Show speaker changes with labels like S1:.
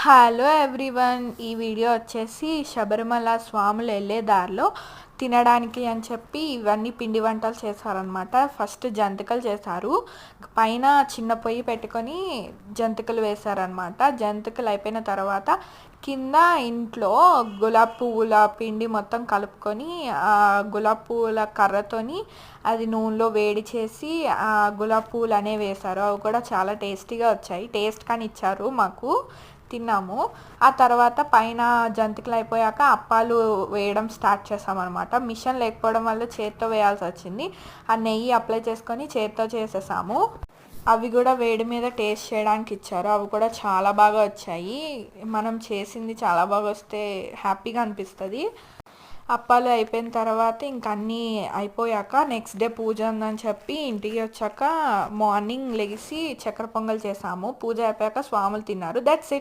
S1: Hello everyone. ఈ video వచ్చేసి శబరిమల స్వాములు వెళ్ళే దారిలో తినడానికి అని చెప్పి ఇవన్నీ పిండి వంటలు చేశారనమాట. ఫస్ట్ జంతికలు చేశారు. పైన చిన్న పొయ్యి పెట్టుకొని జంతికలు వేశారనమాట. జంతికలు అయిపోయిన తర్వాత కింద ఇంట్లో గులాబీ పువ్వుల పిండి మొత్తం కలుపుకొని ఆ గులాబీ పువ్వుల కర్రతోని అది నూనెలో వేడి చేసి ఆ గులాబీ పువ్వులు అనేవి వేశారు. అవి కూడా చాలా టేస్టీగా వచ్చాయి. టేస్ట్ కానీ ఇచ్చారు మాకు, తిన్నాము. ఆ తర్వాత పైన జంతికలు అయిపోయాక అప్పాలు వేయడం స్టార్ట్ చేసామన్నమాట. మిషన్ లేకపోవడం వల్ల చేత్తో వేయాల్సి వచ్చింది. ఆ నెయ్యి అప్లై చేసుకొని చేత్తో చేసేసాము. అవి కూడా వేడి మీద టేస్ట్ చేయడానికి ఇచ్చారు. అవి కూడా చాలా బాగా వచ్చాయి. మనం చేసింది చాలా బాగా వస్తే హ్యాపీగా అనిపిస్తుంది. అప్పాలు అయిపోయిన తర్వాత ఇంక అన్నీ అయిపోయాక నెక్స్ట్ డే పూజ ఉందని చెప్పి ఇంటికి వచ్చాక మార్నింగ్ లెగిసి చక్కెర పొంగల్ చేసాము. పూజ అయిపోయాక స్వాములు తిన్నారు. That's it.